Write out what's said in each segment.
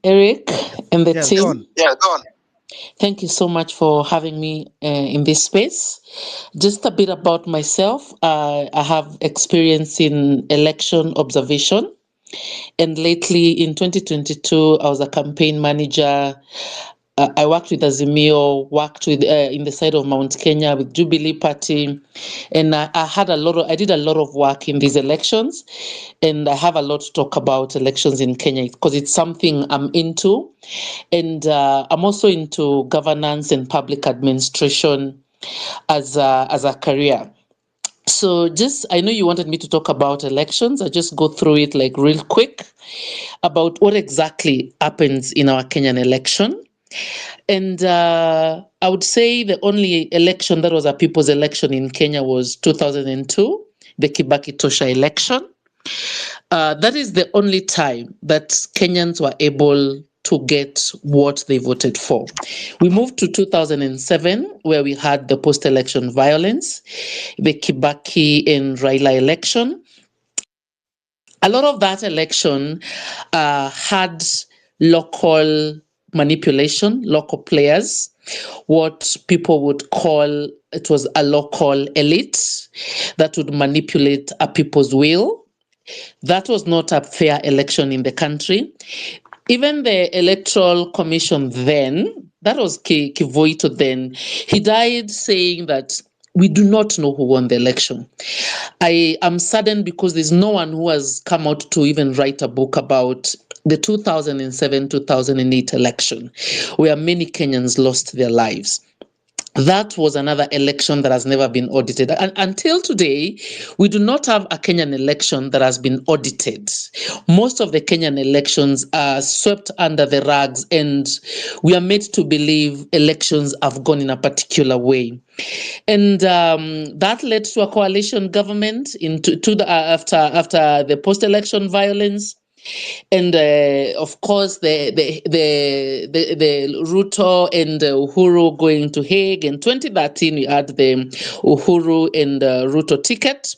Eric and the Yes, team. go on. Yeah, go on. Thank you so much for having me in this space. Just a bit about myself. I have experience in election observation. And lately in 2022, I was a campaign manager. I worked with Azimio, worked with in the side of Mount Kenya with Jubilee Party, and I did a lot of work in these elections, and I have a lot to talk about elections in Kenya because it's something I'm into, and I'm also into governance and public administration as a career. So I know you wanted me to talk about elections. I just go through it like real quick about what exactly happens in our Kenyan election. And I would say the only election that was a people's election in Kenya was 2002, the Kibaki Tosha election. That is the only time that Kenyans were able to get what they voted for. We moved to 2007, where we had the post-election violence, the Kibaki and Raila election. A lot of that election had local manipulation, local players, what people would call, it was a local elite that would manipulate a people's will. That was not a fair election in the country. Even the Electoral Commission then, that was Kivoito then, he died saying that we do not know who won the election. I am saddened because there's no one who has come out to even write a book about the 2007-2008 election, where many Kenyans lost their lives. That was another election that has never been audited. And until today, we do not have a Kenyan election that has been audited. Most of the Kenyan elections are swept under the rugs, and we are made to believe elections have gone in a particular way. And that led to a coalition government after the post-election violence. And of course, the Ruto and Uhuru going to Hague. In 2013, we had the Uhuru and Ruto ticket.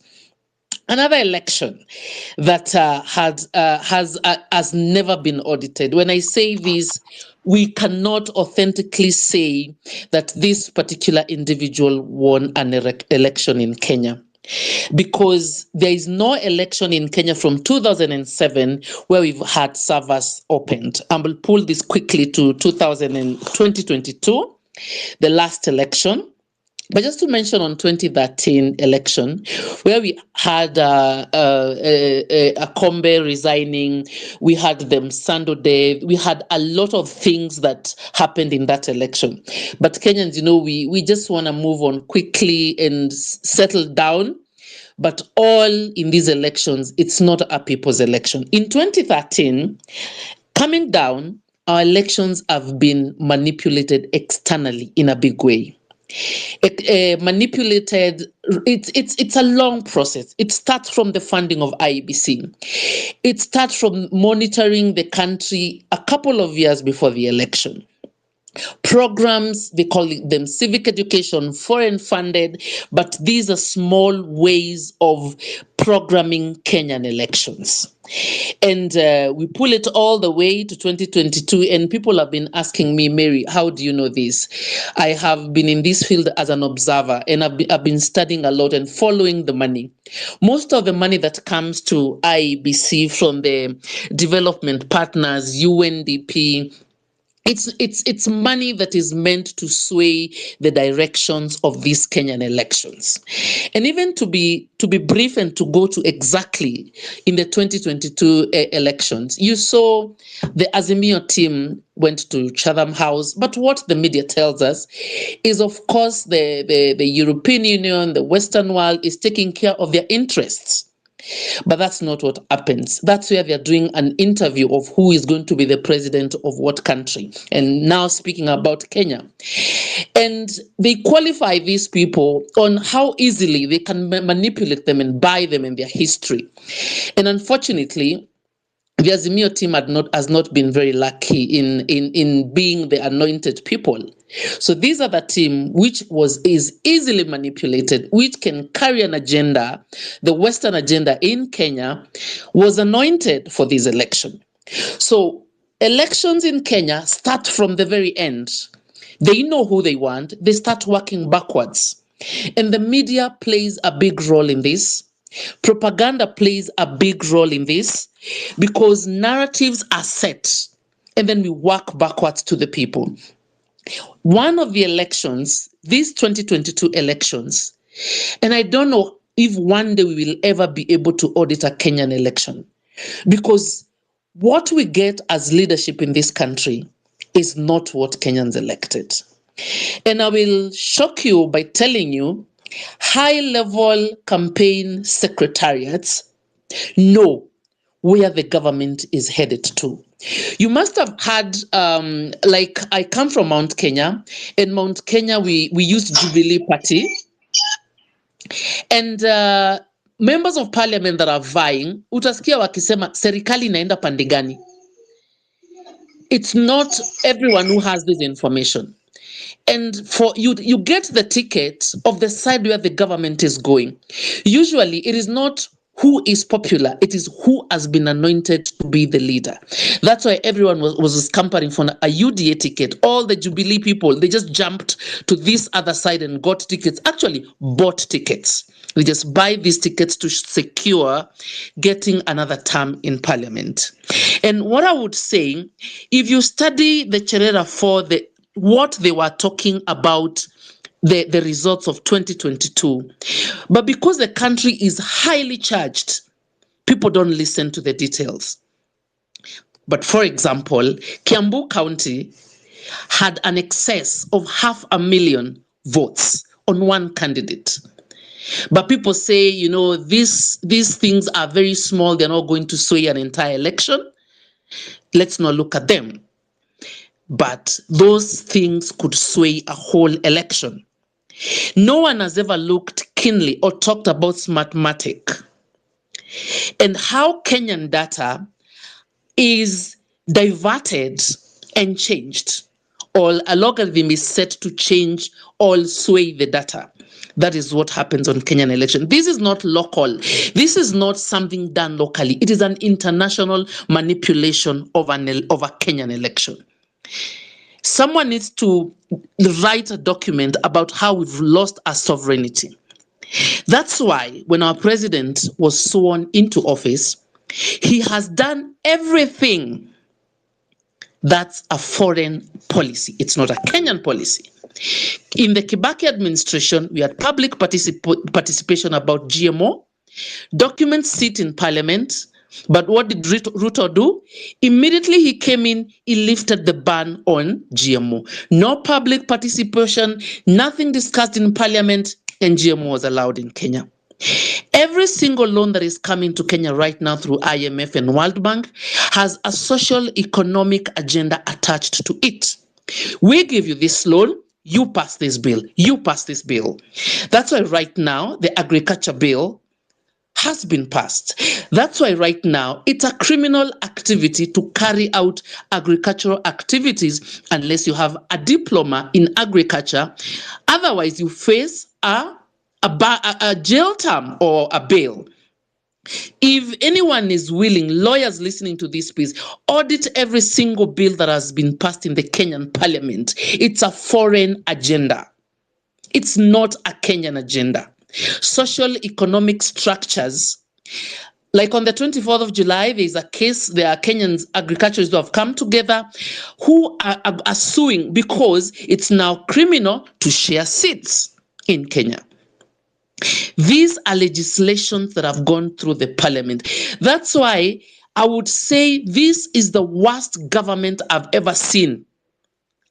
Another election that has never been audited. When I say this, we cannot authentically say that this particular individual won an election in Kenya, because there is no election in Kenya from 2007 where we've had servers opened. I will pull this quickly to 2022, the last election. But just to mention on 2013 election, where we had Akombe resigning, we had them Sando Day, we had a lot of things that happened in that election. But Kenyans, we just want to move on quickly and settle down. But all in these elections, it's not a people's election. In 2013, coming down, our elections have been manipulated externally in a big way. Manipulated, it's a long process. It starts from the funding of IEBC. It starts from monitoring the country a couple of years before the election. Programs, they call them civic education, foreign funded, but these are small ways of programming Kenyan elections. And we pull it all the way to 2022, and people have been asking me, Mary, how do you know this? I have been in this field as an observer, and I've been studying a lot and following the money. Most of the money that comes to IEBC from the development partners, UNDP, it's money that is meant to sway the directions of these Kenyan elections. And even to be brief and to go to exactly in the 2022 elections, you saw the Azimio team went to Chatham House, but what the media tells us is, of course, the European Union, the Western world is taking care of their interests. But that's not what happens. That's where they're doing an interview of who is going to be the president of what country. And now speaking about Kenya. And they qualify these people on how easily they can manipulate them and buy them in their history. And unfortunately, the Azimio team has not been very lucky in being the anointed people. So these are the team which is easily manipulated, which can carry an agenda. The Western agenda in Kenya was anointed for this election. So Elections in Kenya start from the very end. They know who they want. They start working backwards. And the media plays a big role in this. Propaganda plays a big role in this because narratives are set and then we work backwards to the people. One of the elections, these 2022 elections, and I don't know if one day we will ever be able to audit a Kenyan election, because what we get as leadership in this country is not what Kenyans elected. And I will shock you by telling you, high-level campaign secretariats know where the government is headed to. You must have had, like I come from Mount Kenya. In Mount Kenya, we used Jubilee Party. And members of parliament that are vying, utasikia wakisema serikali inaenda pande gani. It's not everyone who has this information. And for you get the ticket of the side where the government is going. Usually it is not who is popular, it is who has been anointed to be the leader. That's why everyone was scampering for a UDA ticket. All the Jubilee people, they just jumped to this other side and got tickets, actually bought tickets. They just buy these tickets to secure getting another term in parliament. And what I would say, if you study the Cherera for what they were talking about, the results of 2022. But because the country is highly charged, people don't listen to the details. But for example, Kiambu County had an excess of 500,000 votes on one candidate. But people say, you know, these things are very small. They're not going to sway an entire election. Let's not look at them. But those things could sway a whole election. No one has ever looked keenly or talked about Smartmatic and how Kenyan data is diverted and changed, or a logarithm is set to change or sway the data. That is what happens on Kenyan election. This is not local. This is not something done locally. It is an international manipulation of a Kenyan election. Someone needs to write a document about how we've lost our sovereignty. That's why when our president was sworn into office, he has done everything that's a foreign policy. It's not a Kenyan policy. In the Kibaki administration, we had public participation about GMO. Documents sit in parliament. But what did Ruto do? Immediately he came in, he lifted the ban on GMO. No public participation, nothing discussed in parliament, and GMO was allowed in Kenya. Every single loan that is coming to Kenya right now through IMF and World Bank has a social economic agenda attached to it. We give you this loan, you pass this bill, you pass this bill. That's why right now the agriculture bill has been passed. That's why right now it's a criminal activity to carry out agricultural activities unless you have a diploma in agriculture. Otherwise, you face a jail term or a bail. If anyone is willing, lawyers listening to this, please audit every single bill that has been passed in the Kenyan parliament. It's a foreign agenda. It's not a Kenyan agenda. Social economic structures, like on the 24th of July, there is a case, there are Kenyans agriculturists who have come together who are suing because it's now criminal to share seeds in Kenya. These are legislations that have gone through the parliament. That's why I would say this is the worst government I've ever seen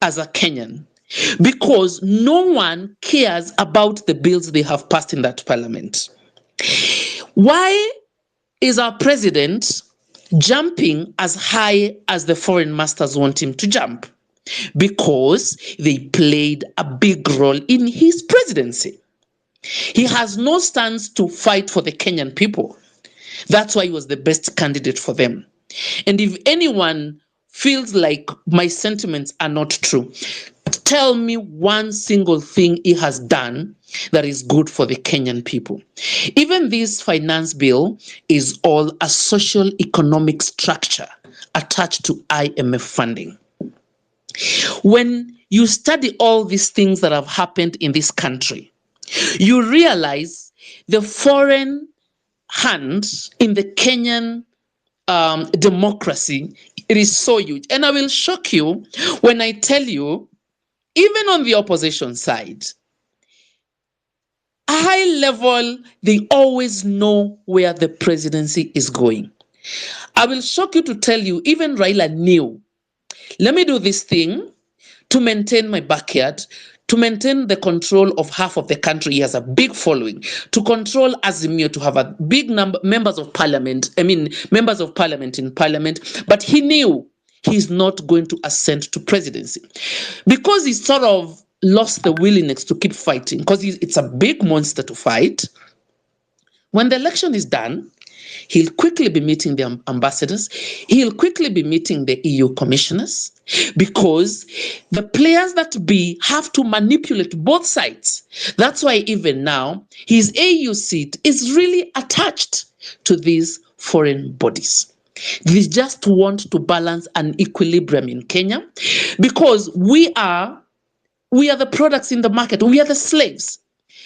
as a Kenyan, because no one cares about the bills they have passed in that parliament. Why is our president jumping as high as the foreign masters want him to jump? Because they played a big role in his presidency. He has no stance to fight for the Kenyan people. That's why he was the best candidate for them. And if anyone feels like my sentiments are not true. Tell me one single thing he has done that is good for the Kenyan people. Even this finance bill is all a social economic structure attached to IMF funding. When you study all these things that have happened in this country, you realize the foreign hand in the Kenyan democracy, it is so huge. And I will shock you when I tell you, even on the opposition side, high level, they always know where the presidency is going. I will shock you to tell you, even Raila knew, let me do this thing to maintain my backyard, to maintain the control of half of the country. He has a big following. To control Azimio, to have a big number members of parliament in parliament. But he knew he's not going to ascend to presidency because he sort of lost the willingness to keep fighting, because it's a big monster to fight. When the election is done, he'll quickly be meeting the ambassadors. He'll quickly be meeting the EU commissioners, because the players that be have to manipulate both sides. That's why even now, his AU seat is really attached to these foreign bodies. They just want to balance an equilibrium in Kenya, because we are the products in the market. We are the slaves.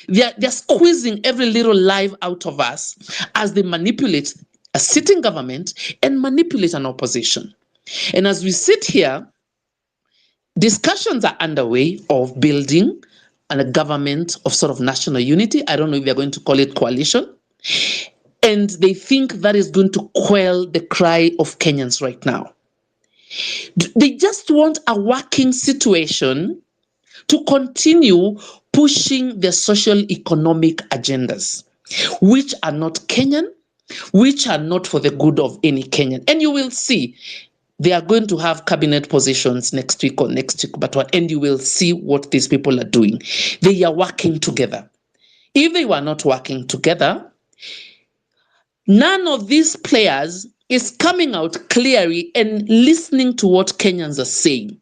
They're squeezing every little life out of us as they manipulate a sitting government and manipulate an opposition. And as we sit here, discussions are underway of building a government of sort of national unity. I don't know if they're going to call it coalition. And they think that is going to quell the cry of Kenyans right now. They just want a working situation to continue pushing their social economic agendas, which are not Kenyan, which are not for the good of any Kenyan. And you will see they are going to have cabinet positions next week or next week, and you will see what these people are doing. They are working together. If they were not working together, none of these players is coming out clearly and listening to what Kenyans are saying.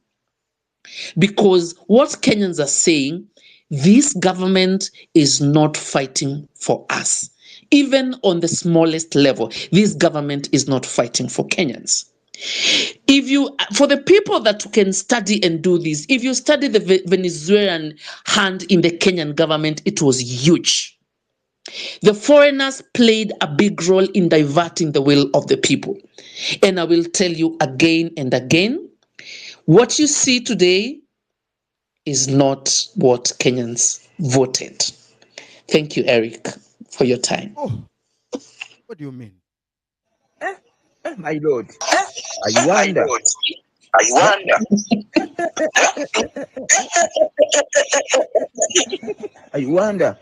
Because what Kenyans are saying, this government is not fighting for us. Even on the smallest level, this government is not fighting for Kenyans. For the people that can study and do this, if you study the Venezuelan hand in the Kenyan government, it was huge. The foreigners played a big role in diverting the will of the people. And I will tell you again and again, what you see today is not what Kenyans voted. Thank you, Eric, for your time. Oh, what do you mean? My lord, I wonder. I wonder.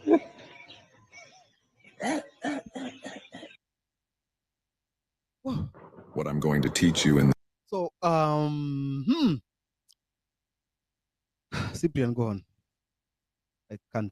What I'm going to teach you in. So, Cyprian, go on. I can't.